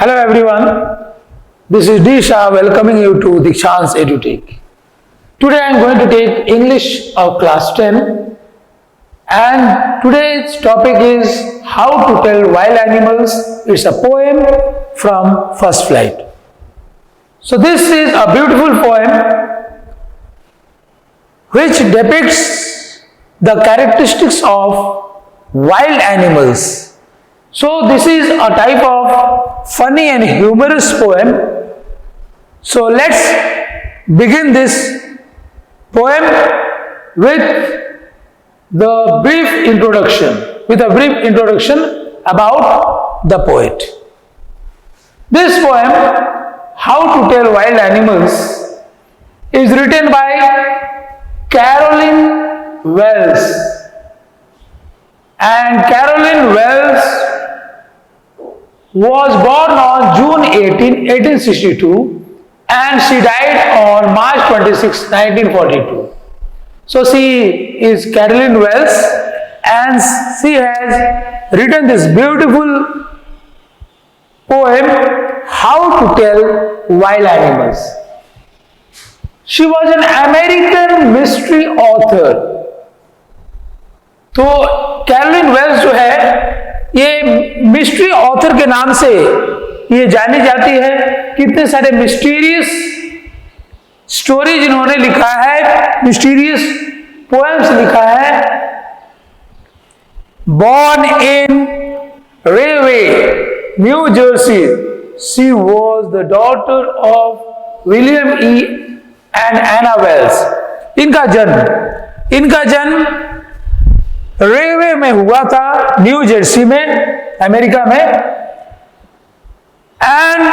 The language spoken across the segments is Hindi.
Hello everyone, this is Disha welcoming you to Dikshant's EduTech. Today I am going to take English of class 10 and today's topic is How to Tell Wild Animals. It's a poem from First Flight. So this is a beautiful poem which depicts the characteristics of wild animals. So this is a type of funny and humorous poem. So let's begin this poem with a brief introduction about the poet. This poem, How to Tell Wild Animals, is written by Carolyn Wells. And Carolyn Wells was born on June 18, 1862 and she died on March 26, 1942. So she is Carolyn Wells and she has written this beautiful poem, How to Tell Wild Animals. She was an American mystery author. तो कैरोलिन वेल्स जो है ये मिस्ट्री ऑथर के नाम से ये जानी जाती है। कितने सारे मिस्टीरियस स्टोरीज इन्होंने लिखा है, मिस्टीरियस पोएम्स लिखा है। Born in Rahway, New Jersey, she was the daughter of William E and Anna Wells. इनका जन्म रेवे में हुआ था, न्यू जर्सी में, अमेरिका में। And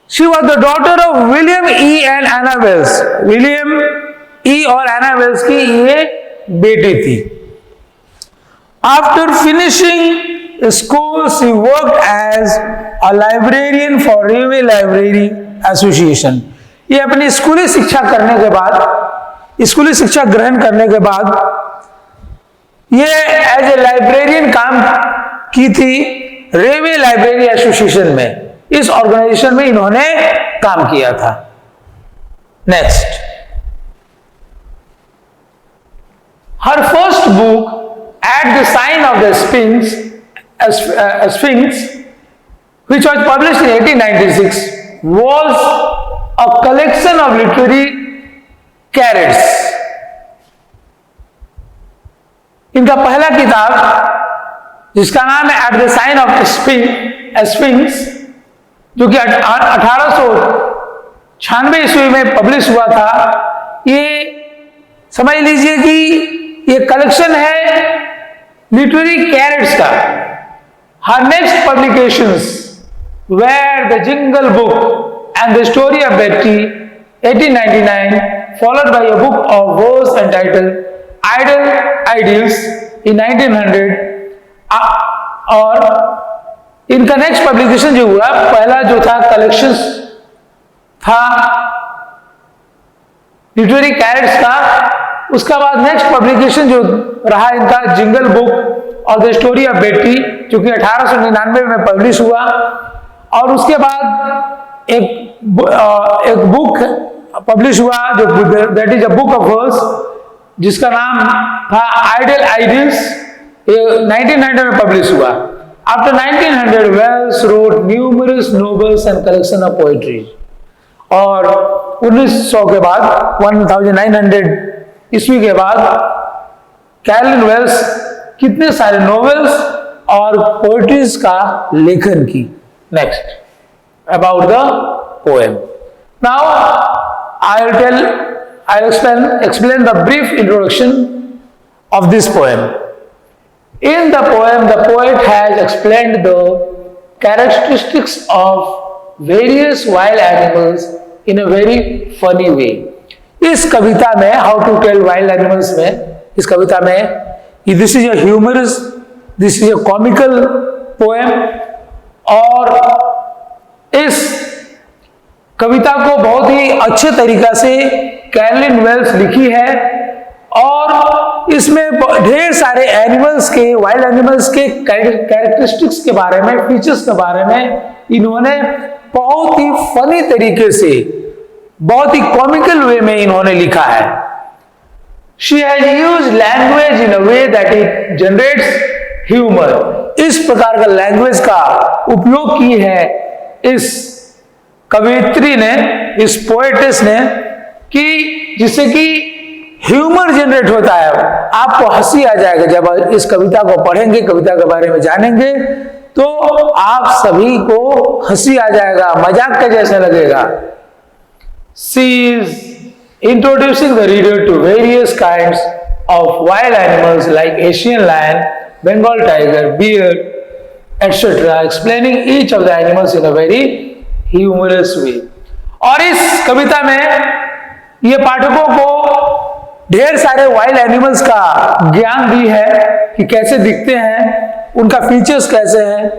she was the daughter of William E and Anna Wells. William E और एना वेल्स की ये बेटी थी। After finishing school she worked as a librarian for Rahway library association. ये अपनी स्कूली शिक्षा ग्रहण करने के बाद ये एज ए लाइब्रेरियन काम की थी रेवे लाइब्रेरी एसोसिएशन में। इस ऑर्गेनाइजेशन में इन्होंने काम किया था। Next, her first book at the sign of the sphinx which was published in 1896 was a collection of literary carrots. इनका पहला किताब जिसका नाम है at the sign of sphinx, जो कि 1896 ईस्वी में पब्लिश हुआ था, ये समझ लीजिए कि ये कलेक्शन है लिटरेरी कैरेट्स का। Her next publications were the jingle book and the story of Betty 1899 followed by a book of verse entitled ideals in 1900। और इनका नेक्स्ट पब्लिकेशन जो हुआ, पहला जो था कलेक्शंस था लिटरेरी कैरेट्स का, उसका बाद नेक्स्ट पब्लिकेशन जो रहा इनका जिंगल बुक और द स्टोरी ऑफ बेटी, जो कि 1899 में पब्लिश हुआ। और उसके बाद एक बुक पब्लिश हुआ जो that is a book of verse, जिसका नाम था आइडियल आइडियल्स, 1900 में पब्लिश हुआ। After 1900 Wells wrote numerous novels and collection of poetry. और 1900 के बाद 1900 ईस्वी के बाद कैरोलिन वेल्स कितने सारे नोवेल्स और पोएट्रीज का लेखन की। Next, about the poem. Now I'll explain the brief introduction of this poem. In the poem, the poet has explained the characteristics of various wild animals in a very funny way. इस कविता में How to Tell Wild Animals में, इस कविता में this is a humorous, this is a comical poem, और इस कविता को बहुत ही अच्छे तरीका से कैरोलिन वेल्स लिखी है। और इसमें ढेर सारे एनिमल्स के, वाइल्ड एनिमल्स के कैरेक्टरिस्टिक्स के बारे में, फीचर्स के बारे में इन्होंने बहुत ही फनी तरीके से, बहुत ही कॉमिकल वे में इन्होंने लिखा है। She has used language in a way that it generates humor. इस प्रकार का लैंग्वेज का उपयोग की है इस कवियत्री ने, इस पोएटेस ने, कि जिससे कि ह्यूमर जनरेट होता है। आपको हंसी आ जाएगा जब इस कविता को पढ़ेंगे, कविता के बारे में जानेंगे, तो आप सभी को हंसी आ जाएगा, मजाक का जैसा लगेगा। She is introducing the reader to various kinds of wild animals like Asian lion, Bengal tiger, bear, etc., explaining each of the animals in a very humorous way. और इस कविता में ये पाठकों को ढेर सारे वाइल्ड एनिमल्स का ज्ञान भी है कि कैसे दिखते हैं, उनका फीचर्स कैसे हैं,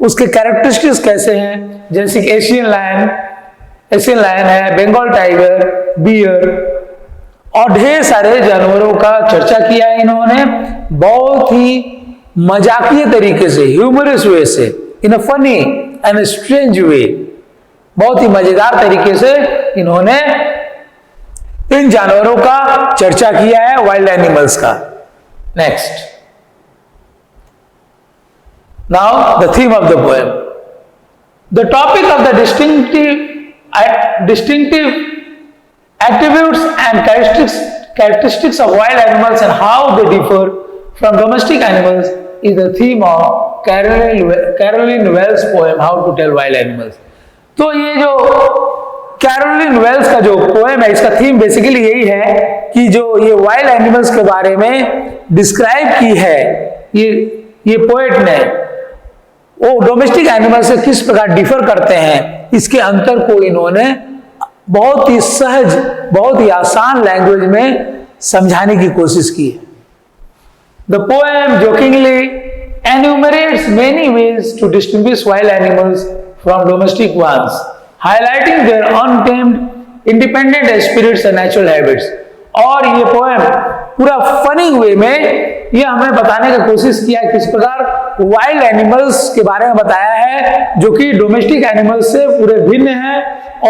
उसके कैरेक्टरिस्टिक्स कैसे हैं, जैसे एशियन लायन है, बंगाल टाइगर, बियर और ढेर सारे जानवरों का चर्चा किया है इन्होंने बहुत ही मजाकिया तरीके से, ह्यूमरस वे से, in a funny and strange way, बहुत ही मजेदार तरीके से इन्होंने इन जानवरों का चर्चा किया है, वाइल्ड एनिमल्स का। Next, now the theme of the poem. The topic of the distinctive attributes and characteristics of wild animals and how they differ from domestic animals is the theme of Caroline Wells poem How to Tell Wild Animals। तो ये जो कैरोलिन वेल्स का जो पोएम है, इसका थीम बेसिकली यही है कि जो ये वाइल्ड एनिमल्स के बारे में डिस्क्राइब की है ये पोएट ने, वो डोमेस्टिक एनिमल से किस प्रकार डिफर करते हैं, इसके अंतर को इन्होंने बहुत ही सहज, बहुत ही आसान लैंग्वेज में समझाने की कोशिश की है। The poem jokingly enumerates many ways to distinguish wild animals from domestic ones, highlighting their untamed, independent spirits and natural habits। और ये पोएम पूरा फनी वे में ये हमें बताने की कोशिश किया है किस प्रकार वाइल्ड एनिमल्स के बारे में बताया है जो कि डोमेस्टिक एनिमल्स से पूरे भिन्न है,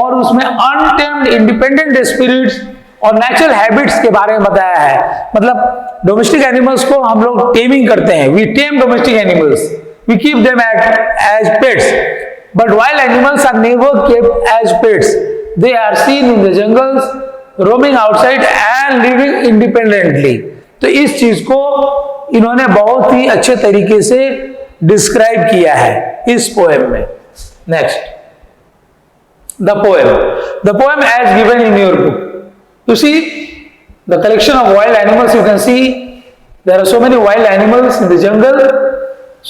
और उसमें अनटेम्ड, इंडिपेंडेंट स्पिरिट्स और नेचुरल हैबिट्स के बारे में बताया है। मतलब डोमेस्टिक एनिमल्स को हम लोग टेमिंग करते हैं, we tame domestic animals, we keep them as pets, but wild animals are never kept as pets, they are seen in the jungles, roaming outside and living independently. तो इस चीज को इन्होंने बहुत ही अच्छे तरीके से डिस्क्राइब किया है इस पोएम में। Next, the poem as given in your book. You see the collection of wild animals, you can see there are so many wild animals in the jungle.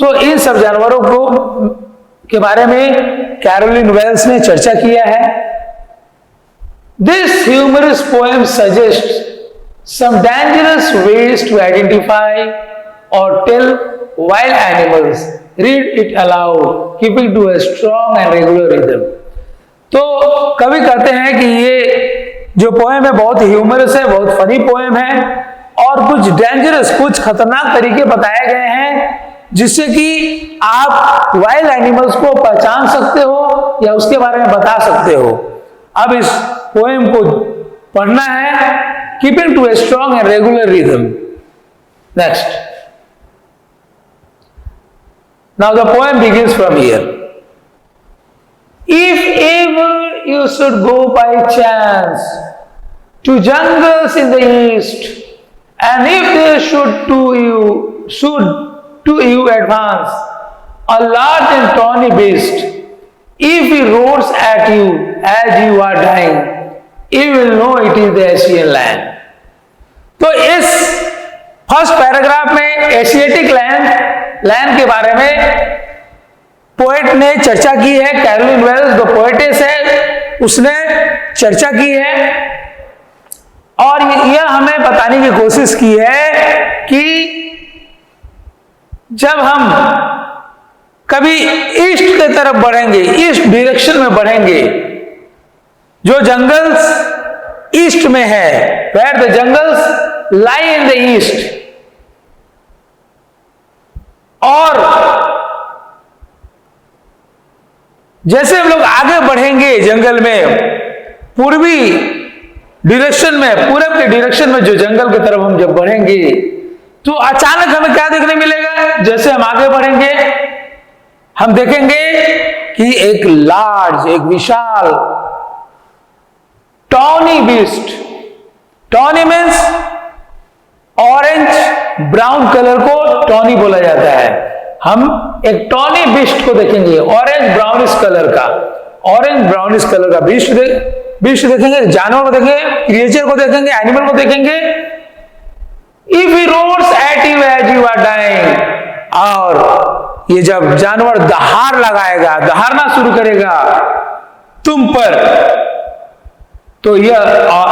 So इन सब जानवरों को के बारे में कैरोलिन वेल्स ने चर्चा किया है। This humorous poem suggests some dangerous ways to identify or tell wild animals. Read it aloud, keeping to a strong and regular rhythm. तो कवि कहते हैं कि ये जो पोएम है बहुत ह्यूमरस है, बहुत फनी पोएम है, और कुछ डेंजरस, कुछ खतरनाक तरीके बताए गए हैं जिससे कि आप वाइल्ड एनिमल्स को पहचान सकते हो या उसके बारे में बता सकते हो। अब इस पोएम को पढ़ना है, keeping to a strong and regular rhythm. Next, now the poem begins from here. If ever you should go by chance to jungles in the east, and if there should to you advance a large and tawny beast, if he roars at you as you are dying, you will know it is the Asian lion। तो इस फर्स्ट पैराग्राफ में एशियाटिक लायन के बारे में पोएट ने चर्चा की है। कैरोलिन वेल्स जो पोएटेस है उसने चर्चा की है, और यह हमें बताने की कोशिश की है कि जब हम कभी ईस्ट की तरफ बढ़ेंगे, ईस्ट डायरेक्शन में बढ़ेंगे, जो जंगल्स ईस्ट में है, where the jungles lie in the east. और जैसे हम लोग आगे बढ़ेंगे जंगल में, पूर्वी डायरेक्शन में, पूरब के डायरेक्शन में जो जंगल की तरफ हम जब बढ़ेंगे तो अचानक हमें क्या देखने मिलेगा? जैसे हम आगे बढ़ेंगे हम देखेंगे कि एक लार्ज, एक विशाल tawny beast, tawny means orange brown colour को टॉनी बोला जाता है। हम एक टॉनी बीस्ट को देखेंगे, ऑरेंज ब्राउनिश कलर का, ऑरेंज ब्राउनिश कलर का बीस्ट देखेंगे, जानवर को देखेंगे, क्रिएचर को देखेंगे, एनिमल को देखेंगे। If he roars at you as you are dying, और ये जब जानवर दहाड़ लगाएगा, दहाड़ना शुरू करेगा तुम पर, तो यह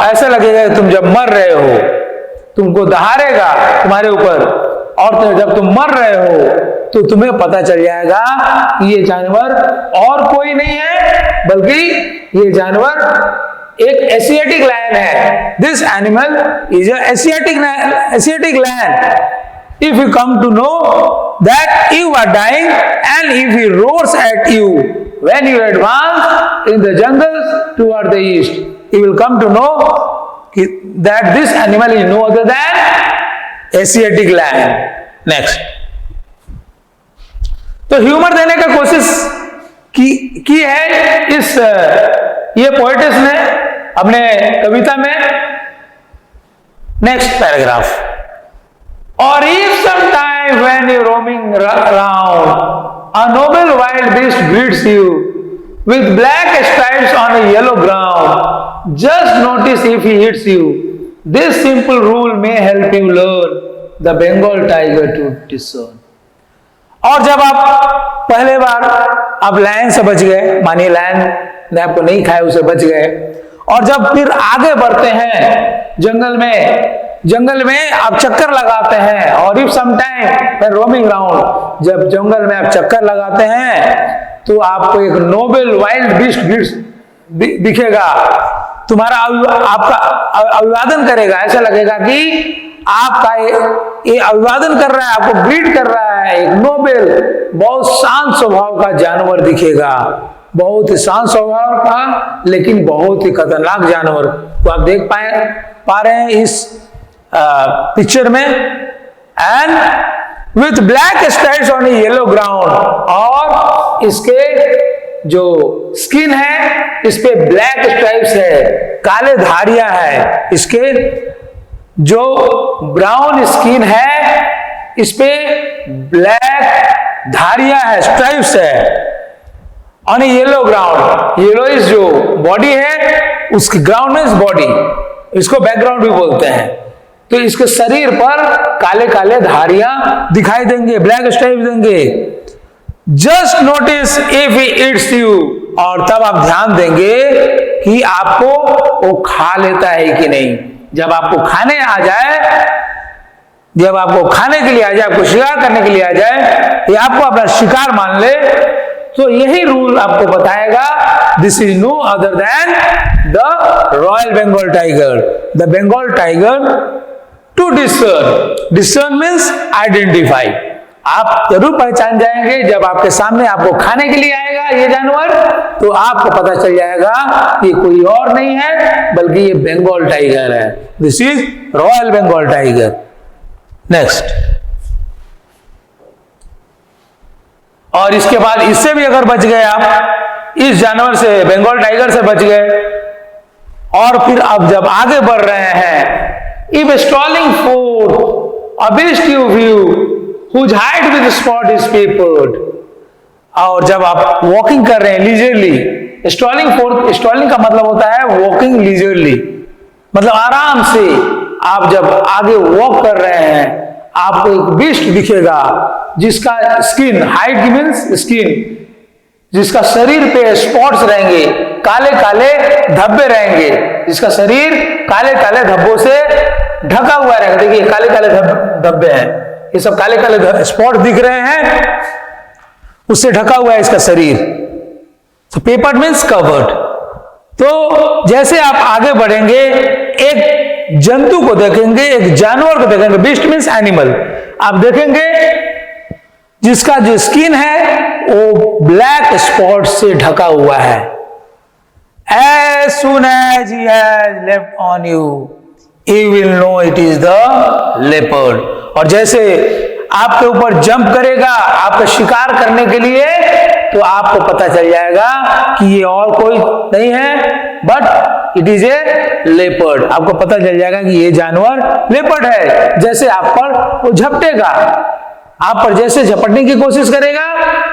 ऐसा लगेगा कि तुम जब मर रहे हो, तुमको दहाड़ेगा तुम्हारे ऊपर, और तो जब तुम मर रहे हो तो तुम्हें पता चल जाएगा कि ये जानवर और कोई नहीं है बल्कि ये जानवर एक एशियाटिक लायन है। This animal is Asiatic lion. If you come to know that you are dying, and if he roars at you when you advance in the jungles toward the east, you will come to know that this animal is no other than Asiatic lion. Next, तो ह्यूमर देने का कोशिश की है इस ये पोएटिस ने अपने कविता में। Next paragraph, or if sometime when you're roaming around, a noble wild beast greets you with black stripes on a yellow ground, just notice if he hits you. This simple rule may help you learn the Bengal tiger to discern. और जब आप पहले बार आप लायन से बच गए, मानिए लायन ने आपको नहीं खाया, उसे बच गए, और जब फिर आगे बढ़ते हैं जंगल में आप चक्कर लगाते हैं, और इफ समटाइम रोमिंग राउंड, जब जंगल में आप चक्कर लगाते हैं तो आपको एक नोबल वाइल्ड बीस्ट दिखेगा, तुम्हारा आपका अभिवादन करेगा। ऐसा लगेगा कि आपका ये अभिवादन कर रहा है, आपको ग्रीट कर रहा है। एक नोबल, बहुत शांत स्वभाव का जानवर दिखेगा, बहुत ही शांत स्वभाव का लेकिन बहुत ही खतरनाक जानवर को आप देख पा रहे हैं इस पिक्चर में। And with black stripes on A yellow ground, और इसके जो स्किन है इस पे ब्लैक स्ट्राइप्स है, काले धारियां है, इसके जो ब्राउन स्किन है इस पे ब्लैक धारियां है, स्ट्राइप्स है। On A yellow ground, yellow is जो बॉडी है उसके ग्राउंड में बॉडी, इसको बैकग्राउंड भी बोलते हैं। तो इसके शरीर पर काले काले धारियां दिखाई देंगे, ब्लैक स्ट्राइप देंगे। Just notice if he it's you, और तब आप ध्यान देंगे कि आपको वो खा लेता है कि नहीं। जब आपको खाने आ जाए, जब आपको खाने के लिए आ जाए, आपको शिकार करने के लिए आ जाए, या आपको अपना शिकार मान ले, तो यही रूल आपको बताएगा। This is no other than the royal Bengal tiger, the Bengal tiger to discern. Discern means identify. आप जरूर पहचान जाएंगे जब आपके सामने आपको खाने के लिए आएगा ये जानवर, तो आपको पता चल जाएगा ये कोई और नहीं है बल्कि ये बंगाल टाइगर है। This is royal Bengal tiger. Next, और इसके बाद इससे भी अगर बच गए आप, इस जानवर से, बंगाल टाइगर से बच गए, और फिर अब जब आगे बढ़ रहे हैं, if strolling fourth a beast you view whose height with spot is papered, और जब आप वॉकिंग कर रहे हैं लीजरली, स्ट्रॉलिंग का मतलब होता है वॉकिंग लीजरली, मतलब आराम से आप जब आगे वॉक कर रहे हैं, आपको एक बीस्ट दिखेगा जिसका स्किन, हाइट मीन्स स्किन, जिसका शरीर पे स्पॉट्स रहेंगे, काले काले धब्बे रहेंगे, जिसका शरीर काले काले धब्बों से ढका हुआ रहेगा। देखिए काले काले धब्बे हैं, ये सब काले काले स्पॉट दिख रहे हैं, उससे ढका हुआ है इसका शरीर। तो पेपर्ड मीन्स कवर्ड। तो जैसे आप आगे बढ़ेंगे, एक जंतु को देखेंगे, एक जानवर को देखेंगे, बीस्ट मीन्स एनिमल, आप देखेंगे जिसका जो स्किन है वो ब्लैक स्पॉट से ढका हुआ है। As soon as he has left on you, you will know it is the leopard। और जैसे आपके ऊपर जंप करेगा आपका शिकार करने के लिए, तो आपको पता चल जाएगा कि ये और कोई नहीं है but it is A leopard. आपको पता चल जाएगा कि ये जानवर लेपर्ड है। जैसे आप पर वो झपटेगा, आप पर जैसे झपटने की कोशिश करेगा,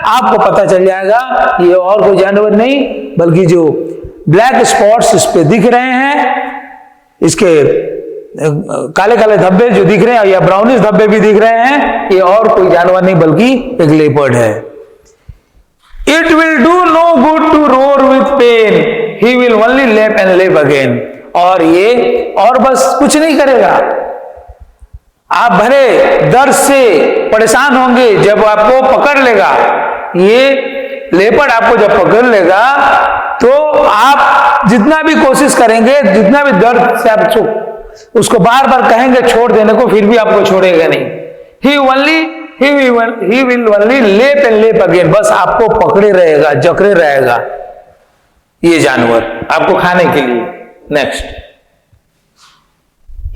आपको पता चल जाएगा ये और कोई जानवर नहीं बल्कि जो ब्लैक स्पॉट्स इस पे दिख रहे हैं, इसके काले काले धब्बे जो दिख रहे हैं या ब्राउनिश धब्बे भी दिख रहे हैं, ये और कोई जानवर नहीं बल्कि एक लेपर्ड है। It will do no good to roar with pain, he will only lap and lap again। और ये और बस कुछ नहीं करेगा। आप भले दर्द से परेशान होंगे जब आपको पकड़ लेगा, ये लेपर्ड आपको जब पकड़ लेगा तो आप जितना भी कोशिश करेंगे, जितना भी दर्द से आप उसको बार बार कहेंगे छोड़ देने को, फिर भी आपको छोड़ेगा नहीं। He will only lap and lap again। बस आपको पकड़े रहेगा, जकड़े रहेगा ये जानवर आपको खाने के लिए। Next,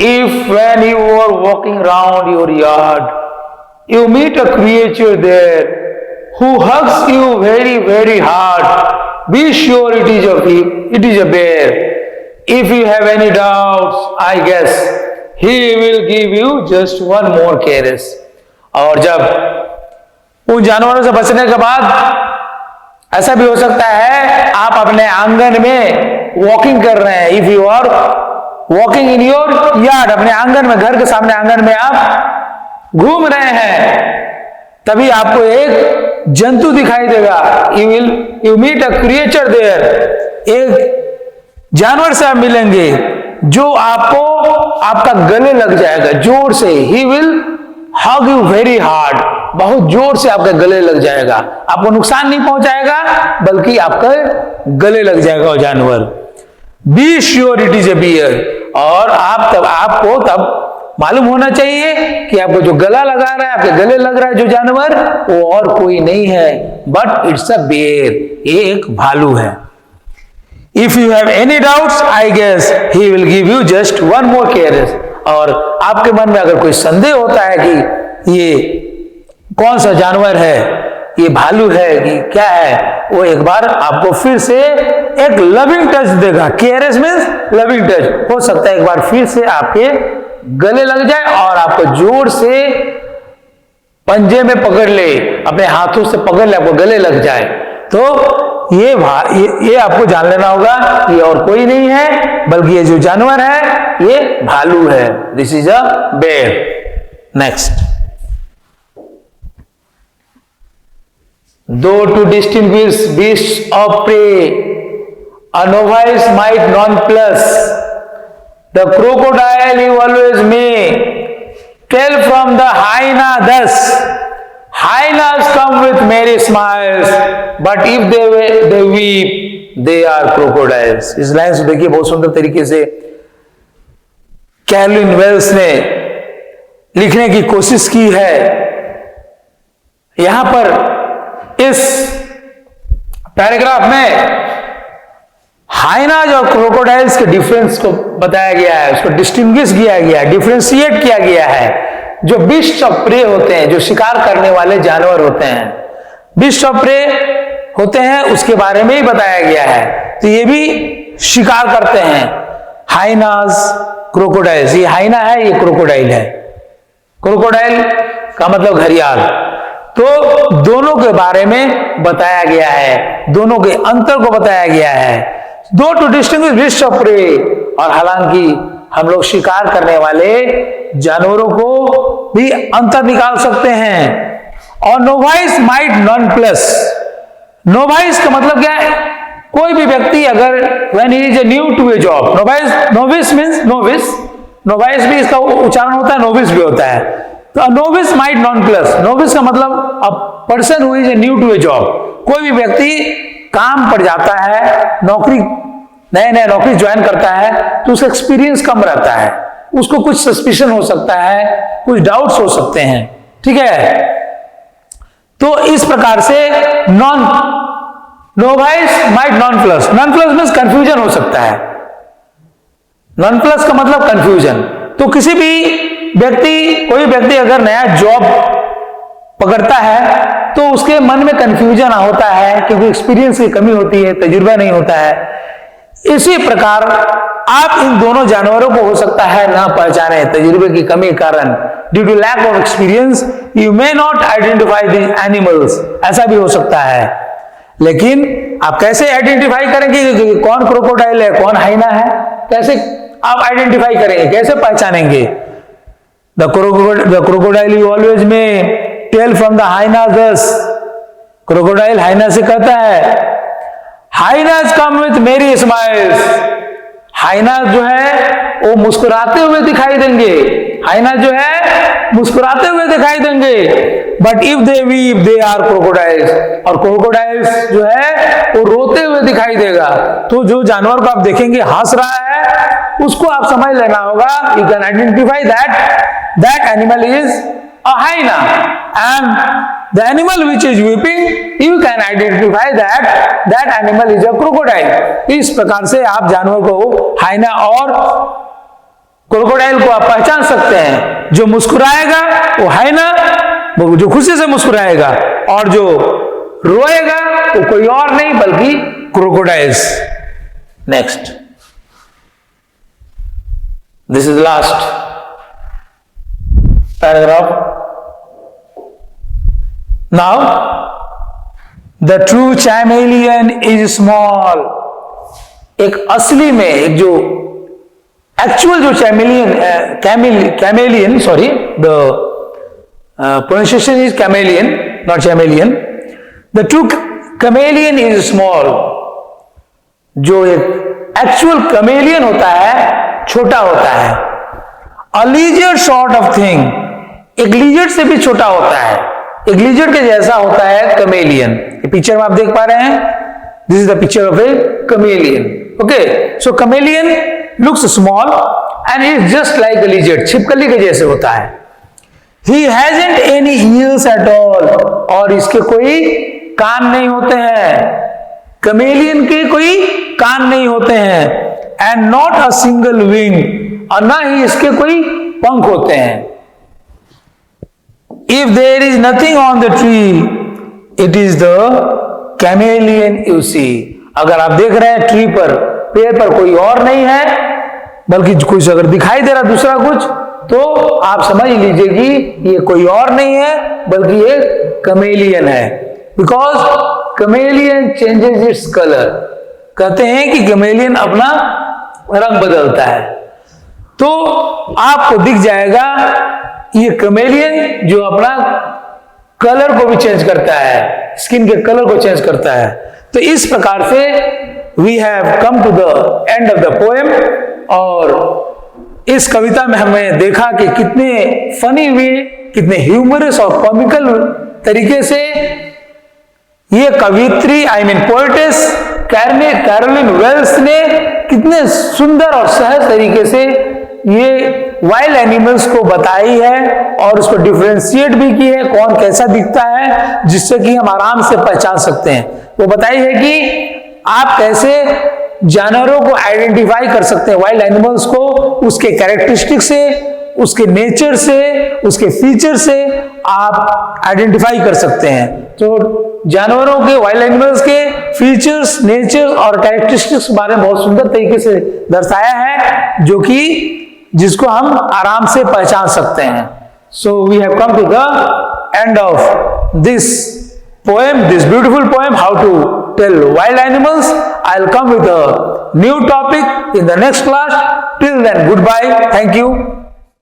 if when you are walking around your yard, you meet a creature there who hugs you very very hard, be sure it is a bear। If you have any doubts, I guess he will give you just one more caress। और जब उन जानवरों से बचने के बाद ऐसा भी हो सकता है आप अपने आंगन में वॉकिंग कर रहे हैं, if you are walking in your yard, अपने आंगन में, घर के सामने आंगन में आप घूम रहे हैं, तभी आपको एक जंतु दिखाई देगा। You meet a creature there, एक जानवर से आप मिलेंगे जो आपको आपका गले लग जाएगा जोर से। He will hug you very hard, बहुत जोर से आपके गले लग जाएगा, आपको नुकसान नहीं पहुंचाएगा बल्कि आपके गले लग जाएगा वो जानवर। Be sure it is a bear. और आपको तब मालूम होना चाहिए कि आपको जो गला लगा रहा है, आपके गले लग रहा है जो जानवर, वो और कोई नहीं है बट इट्स अ बियर, ये एक भालू है। If you have any doubts, I guess he will give you just one more caress। और आपके मन में अगर कोई संदेह होता है कि ये कौन सा जानवर है, ये भालू है कि क्या है, वो एक बार आपको फिर से एक लविंग टच देगा। केयरस मीन्स लविंग टच। हो सकता है एक बार फिर से आपके गले लग जाए और आपको जोर से पंजे में पकड़ ले, अपने हाथों से पकड़ ले, आपको गले लग जाए, तो ये आपको जान लेना होगा ये और कोई नहीं है बल्कि ये जो जानवर है ये भालू है। This is a bear. Next, दो to distinguish beast of prey, a novice might nonplus, the crocodile you always may tell from the hyena thus, hyenas come with merry smiles, but if they weep, they are crocodiles। इस लाइन से देखिए बहुत सुंदर तरीके से कैरोलिन वेल्स ने लिखने की कोशिश की है। यहां पर इस पैराग्राफ में हाइनाज और क्रोकोडाइल्स के डिफरेंस को बताया गया है, उसको डिस्टिंग्विश किया गया है, डिफरेंशिएट किया गया है। जो बीस्ट ऑफ प्रे होते हैं, जो शिकार करने वाले जानवर होते हैं, बीस्ट ऑफ प्रे होते हैं, उसके बारे में ही बताया गया है। तो ये भी शिकार करते हैं, हाइनाज, क्रोकोडाइल्स। ये हाइना है, ये क्रोकोडाइल है। क्रोकोडाइल का मतलब घड़ियाल। तो दोनों के बारे में बताया गया है, दोनों के अंतर को बताया गया है। दो to distinguish beast of prey, और हालांकि हम लोग शिकार करने वाले जानवरों को भी अंतर निकाल सकते हैं। और novice mite nonplus, novice का मतलब क्या है? कोई भी व्यक्ति अगर when he is a new to a job, novice means novice, novice भी इसका उच्चारण होता है, नोविस भी होता है। तो novice mite nonplus, novice का मतलब a person who is a new to a job. कोई भी व्यक्ति काम पड़ जाता है, नौकरी नया नौकरी ज्वाइन करता है तो उसका एक्सपीरियंस कम रहता है, उसको कुछ सस्पिशन हो सकता है, कुछ डाउट्स हो सकते हैं, ठीक है। तो इस प्रकार से novice mite non plus, non plus means confusion हो सकता है। नॉन प्लस का मतलब कंफ्यूजन। तो किसी भी कोई व्यक्ति अगर नया जॉब पकड़ता है तो उसके मन में कंफ्यूजन होता है, क्योंकि एक्सपीरियंस की कमी होती है, तजुर्बा नहीं होता है। इसी प्रकार आप इन दोनों जानवरों को हो सकता है ना पहचाने, तजुर्बे की कमी के कारण, due to lack of experience you may not identify the animals, ऐसा भी हो सकता है। लेकिन आप कैसे आइडेंटिफाई करेंगे कि कौन क्रोकोडाइल है, कौन हाइना है? कैसे आप आइडेंटिफाई करेंगे, कैसे पहचानेंगे? द क्रोकोडाइल यू ऑलवेज में टेल फ्रॉम द हाइना दस, क्रोकोडाइल हाइना से कहता है हाइनाज कम विथ मेरी स्माइल्स, हाइना जो है वो मुस्कुराते हुए दिखाई देंगे, हाइना जो है मुस्कुराते हुए दिखाई देंगे। But if they weep they are crocodiles, और क्रोकोडाइल्स जो है वो रोते हुए दिखाई देगा। तो जो जानवर को आप देखेंगे हंस रहा है, उसको आप समझ लेना होगा, you can identify that animal is a hyena, and the animal which is weeping you can identify that animal is a crocodile। इस प्रकार से आप जानवर को, हाइना और क्रोकोडाइल को आप पहचान सकते हैं। जो मुस्कुराएगा वो हाइना, वो जो खुशी से मुस्कुराएगा, और जो रोएगा वो कोई और नहीं बल्कि crocodiles. Next, this is last paragraph। Now, the true chameleon is small। एक असली में, एक जो एक्चुअल जो chameleon, sorry, the pronunciation is chameleon, not chameleon। The true chameleon is small। जो एक एक्चुअल chameleon होता है छोटा होता है। A lizard sort of thing, एक लिजर्ड से भी छोटा होता है, एक लिजर्ड के जैसा होता है कमेलियन। ये पिक्चर में आप देख पा रहे हैं, this is the picture of A chameleon. Okay, so chameleon looks small and is just like a lizard, छिपकली के जैसे होता है। He hasn't any years at all, और इसके कोई कान नहीं होते हैं, कमेलियन के कोई कान नहीं होते हैं। And not a single wing, और ना ही इसके कोई पंख होते हैं। If there is nothing on the tree, it is the chameleon you see। अगर आप देख रहे हैं ट्री पर, पेड़ पर कोई और नहीं है बल्कि कुछ अगर दिखाई दे रहा दूसरा कुछ, तो आप समझ लीजिए कि ये कोई और नहीं है बल्कि ये कमेलियन है। Because chameleon changes its colour, कहते हैं कि कमेलियन अपना रंग बदलता है। तो आपको दिख जाएगा ये कमेलियन जो अपना कलर को भी चेंज करता है, स्किन के कलर को चेंज करता है। तो इस प्रकार से we have come to the end of the poem. और इस कविता में हमने देखा कि कितने फनी वे, कितने ह्यूमरस और कॉमिकल तरीके से ये कवित्री, I mean poetess Carolyn Wells ने कितने सुंदर और सहज तरीके से ये वाइल्ड एनिमल्स को बताई है और उसको डिफरेंशिएट भी की है, कौन कैसा दिखता है, जिससे कि हम आराम से पहचान सकते हैं। वो बताई है कि आप कैसे जानवरों को आइडेंटिफाई कर सकते हैं, वाइल्ड एनिमल्स को उसके कैरेक्टरिस्टिक से, उसके नेचर से, उसके फीचर से आप आइडेंटिफाई कर सकते हैं। तो जानवरों के, वाइल्ड एनिमल्स के फीचर्स, नेचर और कैरेक्टरिस्टिक्स के बारे में बहुत सुंदर तरीके से दर्शाया है, जो कि जिसको हम आराम से पहचान सकते हैं। So we have come to the end of this poem, this beautiful poem, how to tell wild animals. I'll come with a new topic in the next class. Till then, goodbye. Thank you.